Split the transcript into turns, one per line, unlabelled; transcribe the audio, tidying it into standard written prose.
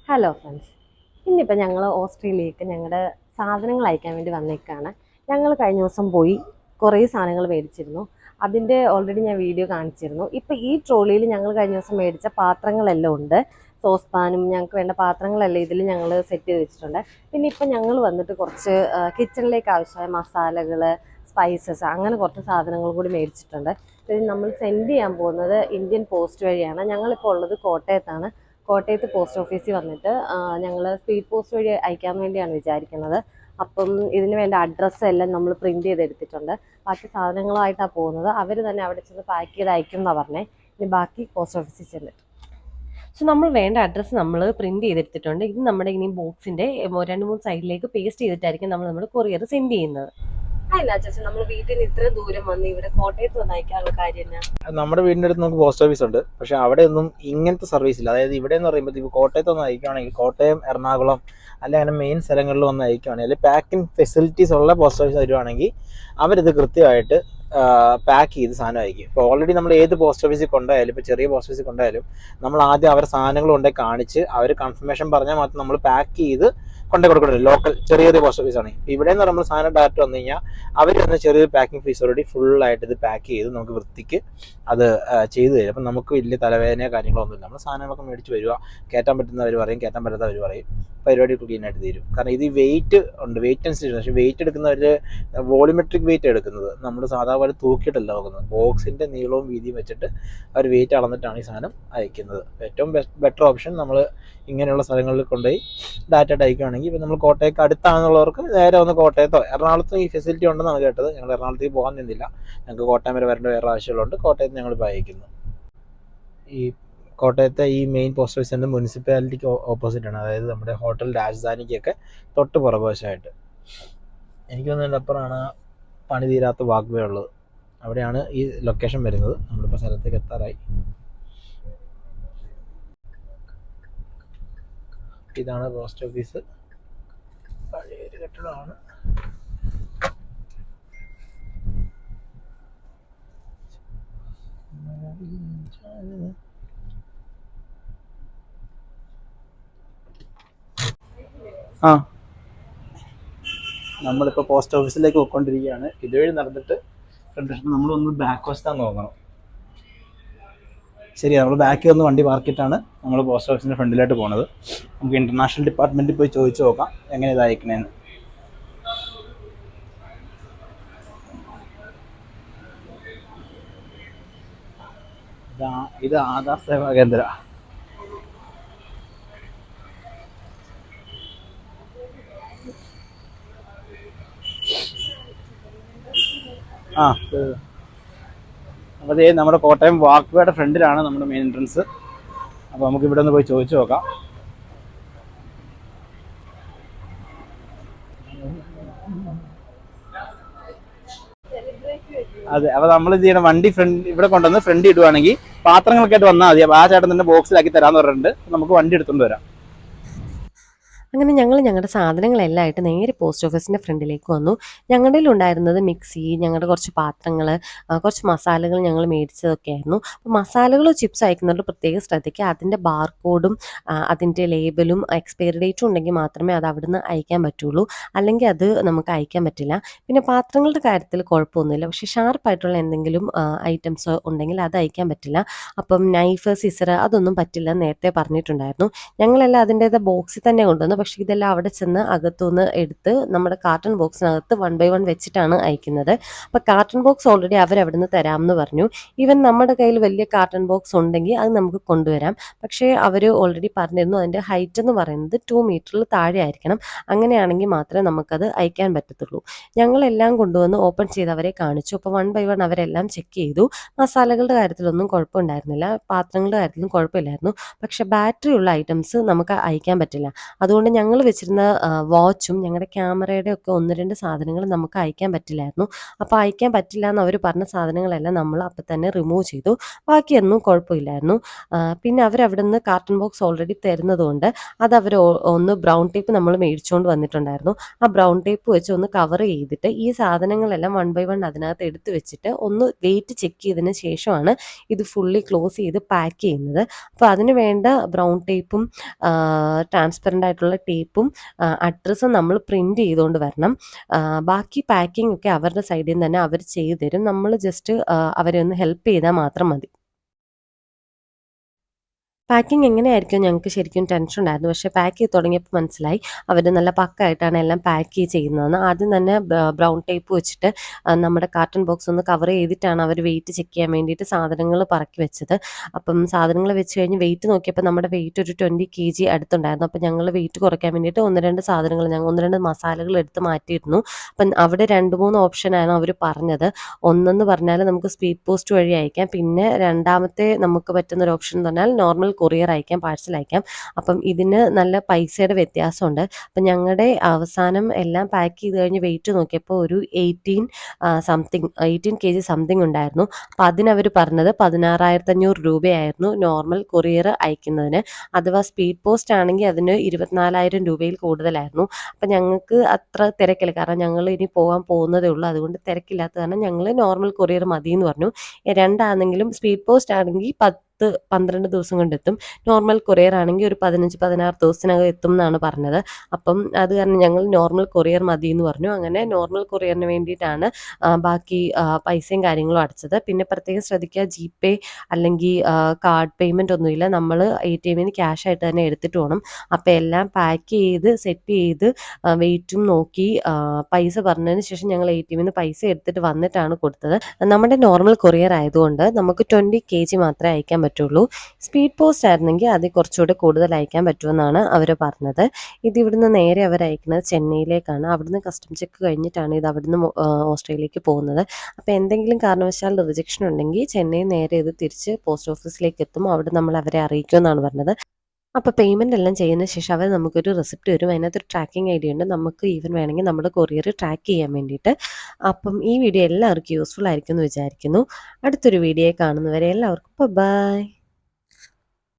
Hello friends, ഇന്നിപ്പോൾ ഞങ്ങൾ ഓസ്ട്രേലിയക്ക് ഞങ്ങളുടെ സാധനങ്ങൾ അയക്കാൻ വേണ്ടി വന്നേക്കാണ്. ഞങ്ങൾ കഴിഞ്ഞ ദിവസം പോയി കുറേ സാധനങ്ങൾ മേടിച്ചിരുന്നു. അതിൻ്റെ ഓൾറെഡി ഞാൻ വീഡിയോ കാണിച്ചിരുന്നു. ഇപ്പോൾ ഈ ട്രോളിയിൽ ഞങ്ങൾ കഴിഞ്ഞ ദിവസം മേടിച്ച പാത്രങ്ങളെല്ലാം ഉണ്ട്. സോസ് പാനും ഞങ്ങൾക്ക് വേണ്ട പാത്രങ്ങളെല്ലാം ഇതിൽ ഞങ്ങൾ സെറ്റ് ചെയ്ത് വെച്ചിട്ടുണ്ട്. പിന്നെ ഇപ്പോൾ ഞങ്ങൾ വന്നിട്ട് കുറച്ച് കിച്ചണിലേക്ക് ആവശ്യമായ മസാലകൾ, സ്പൈസസ് അങ്ങനെ കുറച്ച് സാധനങ്ങൾ കൂടി മേടിച്ചിട്ടുണ്ട്. ഇത് നമ്മൾ സെൻഡ് ചെയ്യാൻ പോകുന്നത് ഇന്ത്യൻ പോസ്റ്റ് വഴിയാണ്. ഞങ്ങളിപ്പോൾ ഉള്ളത് കോട്ടയത്താണ്. കോട്ടയത്ത് പോസ്റ്റ് ഓഫീസിൽ വന്നിട്ട് ഞങ്ങൾ സ്പീഡ് പോസ്റ്റ് വഴി അയക്കാൻ വേണ്ടിയാണ് വിചാരിക്കുന്നത്. അപ്പം ഇതിന് വേണ്ട അഡ്രസ്സ് എല്ലാം നമ്മൾ പ്രിൻറ്റ് ചെയ്തെടുത്തിട്ടുണ്ട്. ബാക്കി സാധനങ്ങളായിട്ടാണ് പോകുന്നത്. അവർ തന്നെ അവിടെ ചെന്ന് പാക്ക് ചെയ്ത് അയക്കും എന്നാണ് പറഞ്ഞത്. ഇനി ബാക്കി പോസ്റ്റ് ഓഫീസിൽ ചെന്നിട്ട് നമ്മൾ വേണ്ട അഡ്രസ്സ് നമ്മൾ പ്രിൻറ്റ് ചെയ്തെടുത്തിട്ടുണ്ട്. ഇത് നമ്മുടെ ഇനി ബോക്സിൻ്റെ 2-3 സൈഡിലേക്ക് പേസ്റ്റ് ചെയ്തിട്ടായിരിക്കും നമ്മൾ കൊറിയർ സെൻഡ് ചെയ്യുന്നത്. അല്ല ചേച്ചി, നമ്മൾ വീട്ടിൽ നിന്ന് ഇത്ര ദൂരം വന്ന് ഇവിടെ കോട്ടയത്ത് വന്ന് അയക്കാനുള്ള കാര്യം എന്നാ?
നമ്മുടെ വീടിൻ്റെ അടുത്ത് നമുക്ക് പോസ്റ്റ് ഓഫീസ് ഉണ്ട്, പക്ഷെ അവിടെ ഒന്നും ഇങ്ങനത്തെ സർവീസ് ഇല്ല. അതായത് ഇവിടെ എന്ന് പറയുമ്പോൾ ഇപ്പോൾ കോട്ടയത്ത് വന്ന് അയക്കുകയാണെങ്കിൽ കോട്ടയം, എറണാകുളം അല്ലെങ്കിൽ അങ്ങനെ മെയിൻ സ്ഥലങ്ങളിൽ വന്ന് അയക്കുകയാണെങ്കിൽ അല്ലെങ്കിൽ പാക്കിംഗ് ഫെസിലിറ്റീസ് ഉള്ള പോസ്റ്റ് ഓഫീസ് വരുവാണെങ്കിൽ അവരിത് കൃത്യമായിട്ട് പാക്ക് ചെയ്ത് സാധനം അയക്കും. ഇപ്പോൾ ഓൾറെഡി നമ്മൾ ഏത് പോസ്റ്റ് ഓഫീസിൽ കൊണ്ടായാലും, ഇപ്പോൾ ചെറിയ പോസ്റ്റ് ഓഫീസിൽ കൊണ്ടായാലും നമ്മൾ ആദ്യം അവരുടെ സാധനങ്ങൾ കൊണ്ടുപോയി കാണിച്ച് അവർ കൺഫർമേഷൻ പറഞ്ഞാൽ മാത്രം നമ്മൾ പാക്ക് ചെയ്ത് കൊണ്ടു കൊടുക്കുന്നത്. ലോക്കൽ ചെറിയ ചെറിയ പോസ്റ്റ് ഓഫീസാണ്. ഇവിടെ എന്ന് പറയുമ്പോൾ സാധനം ഡയറക്റ്റ് വന്നു കഴിഞ്ഞാൽ അവർ തന്നെ ചെറിയൊരു പാക്കിംഗ് ഫീസ് ഓൾറെഡി ഫുള്ളായിട്ട് ഇത് പാക്ക് ചെയ്ത് നമുക്ക് വൃത്തിക്ക് അത് ചെയ്തു തരും. അപ്പം നമുക്ക് വലിയ തലവേദനയോ കാര്യങ്ങളൊന്നുമില്ല. നമ്മൾ സാധനങ്ങളൊക്കെ മേടിച്ച് വരിക, കയറ്റാൻ പറ്റുന്നവർ പറയും, കയറ്റാൻ പറ്റാത്തവർ പറയും, പരിപാടി ക്ലീനായിട്ട് തീരും. കാരണം ഇത് വെയിറ്റ് ഉണ്ട്, വെയിറ്റ് അനുസരിച്ച്. പക്ഷേ വെയിറ്റ് എടുക്കുന്നവർ വോളിമെട്രിക് വെയിറ്റ് എടുക്കുന്നത്. നമ്മൾ സാധാരണ പോലെ തൂക്കിയിട്ടല്ല നോക്കുന്നത്, ബോക്സിൻ്റെ നീളവും വീതിയും വെച്ചിട്ട് അവർ വെയിറ്റ് അളന്നിട്ടാണ് ഈ സാധനം അയക്കുന്നത്. ഏറ്റവും ബെറ്റർ ഓപ്ഷൻ നമ്മൾ ഇങ്ങനെയുള്ള സ്ഥലങ്ങളിൽ കൊണ്ടുപോയി ഡാറ്റ അയക്കുകയാണെങ്കിൽ, ഇപ്പോൾ നമ്മൾ കോട്ടയത്ത് അടുത്താണെന്നുള്ളവർക്ക് നേരെ ഒന്ന് കോട്ടയത്തോ എറണാകുളത്തും ഈ ഫെസിലിറ്റി ഉണ്ടെന്നാണ് കേട്ടത്. ഞങ്ങൾ എറണാകുളത്തേക്ക് പോകാൻ നിന്നില്ല, ഞങ്ങൾക്ക് കോട്ടയം വരെ വരേണ്ട വേറെ ആവശ്യമുള്ളതുകൊണ്ട് കോട്ടയത്ത് ഞങ്ങളിപ്പോൾ അയക്കുന്നു. ഈ കോട്ടയത്തെ ഈ മെയിൻ പോസ്റ്റ് ഓഫീസിൻ്റെ മുനിസിപ്പാലിറ്റിക്ക് ഓപ്പോസിറ്റാണ്. അതായത് നമ്മുടെ ഹോട്ടൽ രാജധാനിക്കൊക്കെ തൊട്ട് പുറകുവശമായിട്ട്. എനിക്ക് തോന്നുന്നതിൻ്റെ അപ്പുറമാണ് പണി തീരാത്ത വാക്ക് വേ ഉള്ളത്. അവിടെയാണ് ഈ ലൊക്കേഷൻ വരുന്നത്. നമ്മളിപ്പോൾ സ്ഥലത്തേക്ക് എത്താറായി. ഇതാണ് പോസ്റ്റ് ഓഫീസ്. പഴയൊരു കെട്ടിടമാണ്. നമ്മളിപ്പോൾ പോസ്റ്റ് ഓഫീസിലേക്ക് പോയിക്കൊണ്ടിരിക്കുകയാണ്. ഇതുവഴി നടന്നിട്ട് നമ്മളൊന്ന് ബാക്ക് വശത്താന്ന് നോക്കണം. ശരി, നമ്മൾ ബാക്കിൽ വന്ന് വണ്ടി പാർക്കിയിട്ടാണ് നമ്മൾ പോസ്റ്റ് ഓഫീസിൻ്റെ ഫ്രണ്ടിലായിട്ട് പോകുന്നത്. നമുക്ക് ഇൻ്റർനാഷണൽ ഡിപ്പാർട്ട്മെൻറ്റിൽ പോയി ചോദിച്ചു നോക്കാം എങ്ങനെ ഇത് അയക്കണേന്ന്. ഇത് ആധാർ സേവാ കേന്ദ്ര. അപ്പോൾ നമ്മുടെ കോട്ടയം വാക്ക് വേയുടെ ഫ്രണ്ടിലാണ് നമ്മുടെ മെയിൻ എൻട്രൻസ്. അപ്പോൾ നമുക്ക് ഇവിടെ ഒന്ന് പോയി ചോദിച്ചു നോക്കാം. അതെ, അപ്പോൾ നമ്മൾ ഇത് ചെയ്യണം, വണ്ടി ഇവിടെ കൊണ്ടുവന്ന് ഫ്രണ്ട് ഇടുവാണെങ്കിൽ പാത്രങ്ങളൊക്കെ ആയിട്ട് വന്നാൽ മതി. അപ്പോൾ ആ ചേട്ടൻ തന്നെ ബോക്സിലാക്കി തരാമെന്ന് പറഞ്ഞിട്ടുണ്ട്. നമുക്ക് വണ്ടി എടുത്തുകൊണ്ട് വരാം.
അങ്ങനെ ഞങ്ങൾ ഞങ്ങളുടെ സാധനങ്ങളെല്ലാം ആയിട്ട് നേരെ പോസ്റ്റ് ഓഫീസിൻ്റെ ഫ്രണ്ടിലേക്ക് വന്നു. ഞങ്ങളുടെ ഉണ്ടായിരുന്നത് മിക്സി, ഞങ്ങളുടെ കുറച്ച് പാത്രങ്ങൾ, കുറച്ച് മസാലകൾ ഞങ്ങൾ മേടിച്ചതൊക്കെ ആയിരുന്നു. അപ്പോൾ മസാലകൾ, ചിപ്സ് അയക്കുന്നവരുടെ പ്രത്യേകം ശ്രദ്ധിക്കുക. അതിൻ്റെ ബാർകോഡും അതിൻ്റെ ലേബലും എക്സ്പയറി ഡേറ്റും ഉണ്ടെങ്കിൽ മാത്രമേ അത് അവിടുന്ന് അയക്കാൻ പറ്റുള്ളൂ, അല്ലെങ്കിൽ അത് നമുക്ക് അയക്കാൻ പറ്റില്ല. പിന്നെ പാത്രങ്ങളുടെ കാര്യത്തിൽ കുഴപ്പമൊന്നുമില്ല, പക്ഷേ ഷാർപ്പായിട്ടുള്ള എന്തെങ്കിലും ഐറ്റംസ് ഉണ്ടെങ്കിൽ അത് അയക്കാൻ പറ്റില്ല. അപ്പം നൈഫ്, സിസർ അതൊന്നും പറ്റില്ല നേരത്തെ പറഞ്ഞിട്ടുണ്ടായിരുന്നു. ഞങ്ങളെല്ലാം അതിൻ്റേത് ബോക്സിൽ തന്നെ കൊണ്ടുവന്നു. പക്ഷേ ഇതെല്ലാം അവിടെ ചെന്ന് അകത്തുനിന്ന് എടുത്ത് നമ്മുടെ കാർട്ടൺ ബോക്സിനകത്ത് 1 by 1 വെച്ചിട്ടാണ് അയക്കുന്നത്. അപ്പോൾ കാർട്ടൺ ബോക്സ് ഓൾറെഡി അവരവിടുന്ന് തരാമെന്ന് പറഞ്ഞു. ഈവൻ നമ്മുടെ കയ്യിൽ വലിയ കാർട്ടൺ ബോക്സ് ഉണ്ടെങ്കിൽ അത് നമുക്ക് കൊണ്ടുവരാം. പക്ഷേ അവർ ഓൾറെഡി പറഞ്ഞിരുന്നു അതിൻ്റെ ഹൈറ്റ് എന്ന് പറയുന്നത് 2 മീറ്ററിൽ താഴെ ആയിരിക്കണം. അങ്ങനെയാണെങ്കിൽ മാത്രമേ നമുക്കത് അയക്കാൻ പറ്റത്തുള്ളൂ. ഞങ്ങളെല്ലാം കൊണ്ടുവന്ന് ഓപ്പൺ ചെയ്ത് അവരെ കാണിച്ചു. അപ്പോൾ 1 by 1 അവരെല്ലാം ചെക്ക് ചെയ്തു. മസാലകളുടെ കാര്യത്തിലൊന്നും കുഴപ്പമുണ്ടായിരുന്നില്ല, പാത്രങ്ങളുടെ കാര്യത്തിലും കുഴപ്പമില്ലായിരുന്നു. പക്ഷേ ബാറ്ററി ഉള്ള ഐറ്റംസ് നമുക്ക് അയക്കാൻ പറ്റില്ല. അതുകൊണ്ട് ഞങ്ങൾ വെച്ചിരുന്ന വാച്ചും ഞങ്ങളുടെ ക്യാമറയുടെ ഒക്കെ 1, 2 സാധനങ്ങൾ നമുക്ക് അയക്കാൻ പറ്റില്ലായിരുന്നു. അപ്പോൾ അയക്കാൻ പറ്റില്ല എന്ന് അവർ പറഞ്ഞ സാധനങ്ങളെല്ലാം നമ്മൾ അപ്പം തന്നെ റിമൂവ് ചെയ്തു. ബാക്കിയൊന്നും കുഴപ്പമില്ലായിരുന്നു. പിന്നെ അവരവിടുന്ന് കാർട്ടൺ ബോക്സ് ഓൾറെഡി തരുന്നതുകൊണ്ട് അതവർ ഒന്ന് ബ്രൗൺ ടേപ്പ് നമ്മൾ മേടിച്ചുകൊണ്ട് വന്നിട്ടുണ്ടായിരുന്നു. ആ ബ്രൗൺ ടേപ്പ് വെച്ച് ഒന്ന് കവർ ചെയ്തിട്ട് ഈ സാധനങ്ങളെല്ലാം 1 ബൈ 1 അതിനകത്ത് എടുത്ത് വെച്ചിട്ട് ഒന്ന് വെയിറ്റ് ചെക്ക് ചെയ്തതിന് ശേഷമാണ് ഇത് ഫുള്ളി ക്ലോസ് ചെയ്ത് പാക്ക് ചെയ്യുന്നത്. അപ്പോൾ അതിന് വേണ്ട ബ്രൗൺ ടേപ്പും ട്രാൻസ്പെറൻ്റ് ആയിട്ടുള്ള ടേപ്പും അഡ്രസ്സും നമ്മൾ പ്രിൻ്റ് ചെയ്തുകൊണ്ട് വരണം. ബാക്കി പാക്കിംഗ് ഒക്കെ അവരുടെ സൈഡിൽ നിന്ന് തന്നെ അവർ ചെയ്തു തരും. നമ്മൾ ജസ്റ്റ് അവരെ ഒന്ന് ഹെൽപ്പ് ചെയ്താൽ മാത്രം മതി. പാക്കിംഗ് എങ്ങനെയായിരിക്കും ഞങ്ങൾക്ക് ശരിക്കും ടെൻഷൻ ഉണ്ടായിരുന്നു. പക്ഷേ പാക്ക് ചെയ്ത് തുടങ്ങിയപ്പോൾ മനസ്സിലായി അവർ നല്ല പക്കായിട്ടാണ് എല്ലാം പാക്ക് ചെയ്യുന്നതെന്ന്. ആദ്യം തന്നെ ബ്രൗൺ ടേപ്പ് വെച്ചിട്ട് നമ്മുടെ കാർട്ടൺ ബോക്സ് ഒന്ന് കവർ ചെയ്തിട്ടാണ് അവർ വെയിറ്റ് ചെക്ക് ചെയ്യാൻ വേണ്ടിയിട്ട് സാധനങ്ങൾ പറക്കി വെച്ചത്. അപ്പം സാധനങ്ങൾ വെച്ച് കഴിഞ്ഞ് വെയിറ്റ് നോക്കിയപ്പോൾ നമ്മുടെ വെയിറ്റ് ഒരു 20 kg അടുത്തുണ്ടായിരുന്നു. അപ്പം ഞങ്ങൾ വെയിറ്റ് കുറയ്ക്കാൻ വേണ്ടിയിട്ട് 1, 2 സാധനങ്ങൾ 1, 2 മസാലകൾ എടുത്ത് മാറ്റിയിരുന്നു. അപ്പം അവിടെ 2, 3 ഓപ്ഷനാണ് അവർ പറഞ്ഞത്. ഒന്നെന്ന് പറഞ്ഞാൽ നമുക്ക് സ്പീഡ് പോസ്റ്റ് വഴി അയക്കാം. പിന്നെ രണ്ടാമത്തെ നമുക്ക് പറ്റുന്നൊരു ഓപ്ഷൻ എന്ന് പറഞ്ഞാൽ നോർമൽ കൊറിയർ അയക്കാം, പാഴ്സൽ അയക്കാം. അപ്പം ഇതിന് നല്ല പൈസയുടെ വ്യത്യാസമുണ്ട്. അപ്പം ഞങ്ങളുടെ അവസാനം എല്ലാം പാക്ക് ചെയ്ത് കഴിഞ്ഞ് വെയിറ്റ് നോക്കിയപ്പോൾ ഒരു 18 kg സംതിങ് ഉണ്ടായിരുന്നു. അപ്പം അതിനവർ പറഞ്ഞത് 16,500 രൂപയായിരുന്നു നോർമൽ കൊറിയർ അയക്കുന്നതിന്. അഥവാ സ്പീഡ് പോസ്റ്റ് ആണെങ്കിൽ അതിന് 24,000 രൂപയിൽ കൂടുതലായിരുന്നു. അപ്പം ഞങ്ങൾക്ക് അത്ര തിരക്കില്ല, കാരണം ഞങ്ങൾ ഇനി പോകാൻ പോകുന്നതേ ഉള്ളൂ. അതുകൊണ്ട് തിരക്കില്ലാത്ത കാരണം ഞങ്ങൾ നോർമൽ കൊറിയർ മതി എന്ന് പറഞ്ഞു. രണ്ടാണെങ്കിലും സ്പീഡ് പോസ്റ്റ് ആണെങ്കിൽ 10-12 ദിവസം കൊണ്ടെത്തും. നോർമൽ കൊറിയർ ആണെങ്കിൽ ഒരു 15-16 ദിവസത്തിനകം എത്തും എന്നാണ് പറഞ്ഞത്. അപ്പം അത് കാരണം ഞങ്ങൾ നോർമൽ കൊറിയർ മതി എന്ന് പറഞ്ഞു. അങ്ങനെ നോർമൽ കൊറിയറിന് വേണ്ടിയിട്ടാണ് ബാക്കി പൈസയും കാര്യങ്ങളും അടച്ചത്. പിന്നെ പ്രത്യേകം ശ്രദ്ധിക്കുക, GPay അല്ലെങ്കിൽ കാർഡ് പേയ്മെൻ്റ് ഒന്നുമില്ല. നമ്മൾ ATM ന്ന് ക്യാഷ് ആയിട്ട് തന്നെ എടുത്തിട്ട് പോകണം. അപ്പോൾ എല്ലാം പാക്ക് ചെയ്ത് സെറ്റ് ചെയ്ത് വെയിറ്റും നോക്കി പൈസ പറഞ്ഞതിന് ശേഷം ഞങ്ങൾ ATM ന്ന് പൈസ എടുത്തിട്ട് വന്നിട്ടാണ് കൊടുത്തത്. നമ്മുടെ നോർമൽ കൊറിയർ ആയതുകൊണ്ട് നമുക്ക് 20 kg മാത്രമേ അയക്കാൻ പറ്റുള്ളൂ. സ്പീഡ് പോസ്റ്റ് ആയിരുന്നെങ്കിൽ അതിൽ കുറച്ചുകൂടി കൂടുതൽ അയക്കാൻ പറ്റുമെന്നാണ് അവർ പറഞ്ഞത്. ഇത് ഇവിടുന്ന് നേരെ അവർ അയക്കുന്നത് ചെന്നൈയിലേക്കാണ്. അവിടുന്ന് കസ്റ്റം ചെക്ക് കഴിഞ്ഞിട്ടാണ് ഇത് അവിടുന്ന് ഓസ്ട്രേലിയയിലേക്ക് പോകുന്നത്. അപ്പോൾ എന്തെങ്കിലും കാരണവശാൽ റിജക്ഷൻ ഉണ്ടെങ്കിൽ ചെന്നൈ നേരെ ഇത് തിരിച്ച് പോസ്റ്റ് ഓഫീസിലേക്ക് എത്തും. അവിടെ നമ്മൾ അവരെ അറിയിക്കുമെന്നാണ് പറഞ്ഞത്. അപ്പോൾ പേയ്മെൻ്റ് എല്ലാം ചെയ്തതിന് ശേഷം അവർ നമുക്കൊരു റെസിപ്റ്റ് തരും. അതിനകത്തൊരു ട്രാക്കിംഗ് ഐ ഡി ഉണ്ട്. നമുക്ക് ഈവൻ വേണമെങ്കിൽ നമ്മുടെ കൊറിയർ ട്രാക്ക് ചെയ്യാൻ വേണ്ടിയിട്ട്. അപ്പം ഈ വീഡിയോ എല്ലാവർക്കും യൂസ്ഫുൾ ആയിരിക്കും എന്ന് വിചാരിക്കുന്നു. അടുത്തൊരു വീഡിയോ കാണുന്നവരെ എല്ലാവർക്കും ബൈ.